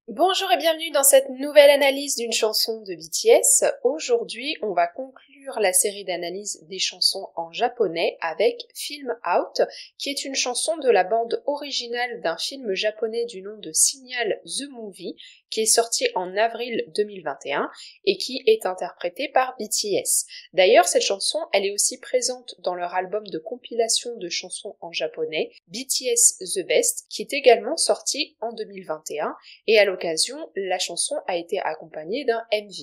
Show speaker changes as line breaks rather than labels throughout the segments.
Bonjour et bienvenue dans cette nouvelle analyse d'une chanson de BTS. Aujourd'hui, on va conclure la série d'analyse des chansons en japonais avec Film Out, qui est une chanson de la bande originale d'un film japonais du nom de Signal the Movie, qui est sorti en avril 2021 et qui est interprétée par BTS. D'ailleurs, cette chanson, elle est aussi présente dans leur album de compilation de chansons en japonais, BTS The Best, qui est également sorti en 2021, et à l'occasion, la chanson a été accompagnée d'un MV.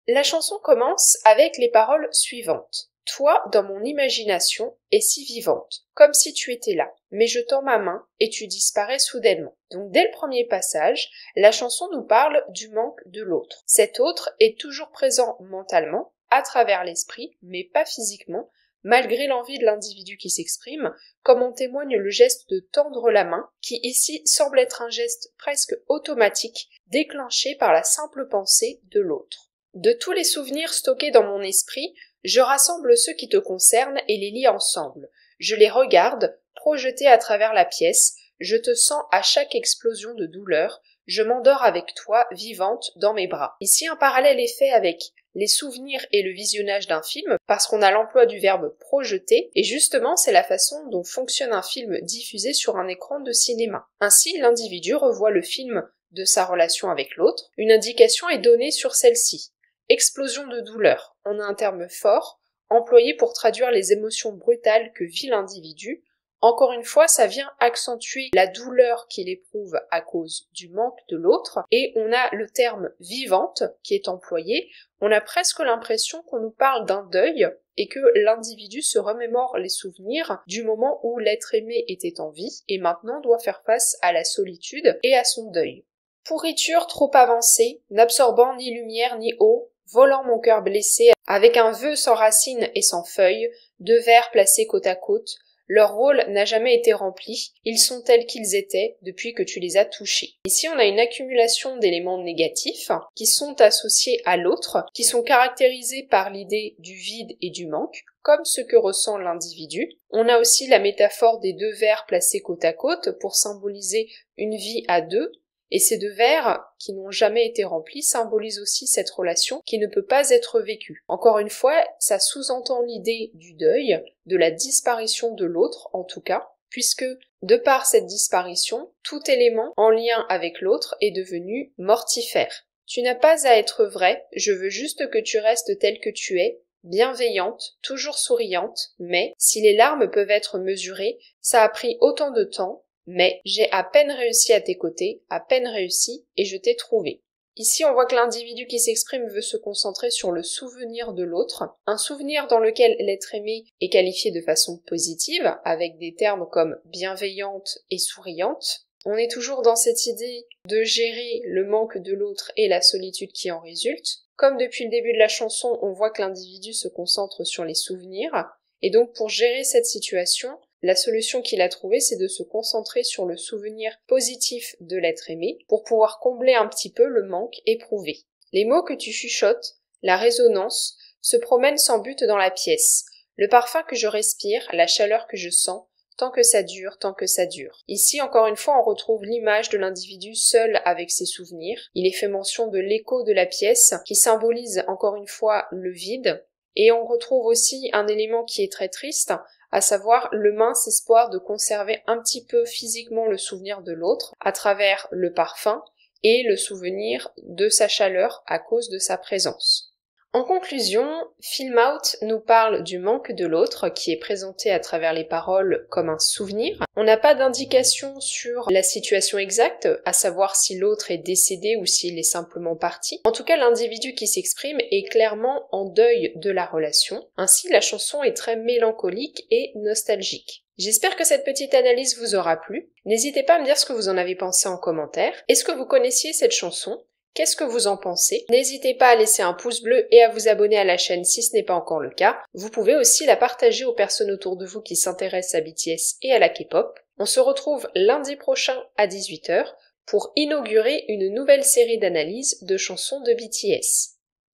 La chanson commence avec les paroles suivantes. Toi, dans mon imagination, es si vivante, comme si tu étais là, mais je tends ma main et tu disparais soudainement. Donc dès le premier passage, la chanson nous parle du manque de l'autre. Cet autre est toujours présent mentalement, à travers l'esprit, mais pas physiquement, malgré l'envie de l'individu qui s'exprime, comme en témoigne le geste de tendre la main, qui ici semble être un geste presque automatique, déclenché par la simple pensée de l'autre. De tous les souvenirs stockés dans mon esprit, je rassemble ceux qui te concernent et les lie ensemble. Je les regarde, projetés à travers la pièce, je te sens à chaque explosion de douleur, je m'endors avec toi, vivante, dans mes bras. Ici, un parallèle est fait avec les souvenirs et le visionnage d'un film, parce qu'on a l'emploi du verbe projeter, et justement c'est la façon dont fonctionne un film diffusé sur un écran de cinéma. Ainsi, l'individu revoit le film de sa relation avec l'autre, une indication est donnée sur celle-ci. Explosion de douleur, on a un terme fort, employé pour traduire les émotions brutales que vit l'individu. Encore une fois, ça vient accentuer la douleur qu'il éprouve à cause du manque de l'autre, et on a le terme vivante qui est employé. On a presque l'impression qu'on nous parle d'un deuil et que l'individu se remémore les souvenirs du moment où l'être aimé était en vie et maintenant doit faire face à la solitude et à son deuil. Pourriture trop avancée, n'absorbant ni lumière ni eau, volant mon cœur blessé, avec un vœu sans racines et sans feuilles, deux vers placés côte à côte, leur rôle n'a jamais été rempli, ils sont tels qu'ils étaient depuis que tu les as touchés. Ici on a une accumulation d'éléments négatifs qui sont associés à l'autre, qui sont caractérisés par l'idée du vide et du manque, comme ce que ressent l'individu. On a aussi la métaphore des deux vers placés côte à côte pour symboliser une vie à deux, et ces deux vers, qui n'ont jamais été remplis, symbolisent aussi cette relation qui ne peut pas être vécue. Encore une fois, ça sous-entend l'idée du deuil, de la disparition de l'autre en tout cas, puisque de par cette disparition, tout élément en lien avec l'autre est devenu mortifère. Tu n'as pas à être vrai, je veux juste que tu restes tel que tu es, bienveillante, toujours souriante, mais si les larmes peuvent être mesurées, ça a pris autant de temps, mais j'ai à peine réussi à tes côtés, à peine réussi, et je t'ai trouvé. Ici, on voit que l'individu qui s'exprime veut se concentrer sur le souvenir de l'autre, un souvenir dans lequel l'être aimé est qualifié de façon positive, avec des termes comme bienveillante et souriante. On est toujours dans cette idée de gérer le manque de l'autre et la solitude qui en résulte. Comme depuis le début de la chanson, on voit que l'individu se concentre sur les souvenirs, et donc pour gérer cette situation, la solution qu'il a trouvée, c'est de se concentrer sur le souvenir positif de l'être aimé pour pouvoir combler un petit peu le manque éprouvé. Les mots que tu chuchotes, la résonance, se promènent sans but dans la pièce. Le parfum que je respire, la chaleur que je sens, tant que ça dure, tant que ça dure. Ici, encore une fois, on retrouve l'image de l'individu seul avec ses souvenirs. Il est fait mention de l'écho de la pièce qui symbolise encore une fois le vide. Et on retrouve aussi un élément qui est très triste, à savoir le mince espoir de conserver un petit peu physiquement le souvenir de l'autre à travers le parfum et le souvenir de sa chaleur à cause de sa présence. En conclusion, Film Out nous parle du manque de l'autre qui est présenté à travers les paroles comme un souvenir. On n'a pas d'indication sur la situation exacte, à savoir si l'autre est décédé ou s'il est simplement parti. En tout cas, l'individu qui s'exprime est clairement en deuil de la relation. Ainsi, la chanson est très mélancolique et nostalgique. J'espère que cette petite analyse vous aura plu. N'hésitez pas à me dire ce que vous en avez pensé en commentaire. Est-ce que vous connaissiez cette chanson ? Qu'est-ce que vous en pensez? N'hésitez pas à laisser un pouce bleu et à vous abonner à la chaîne si ce n'est pas encore le cas. Vous pouvez aussi la partager aux personnes autour de vous qui s'intéressent à BTS et à la K-pop. On se retrouve lundi prochain à 18 h pour inaugurer une nouvelle série d'analyses de chansons de BTS.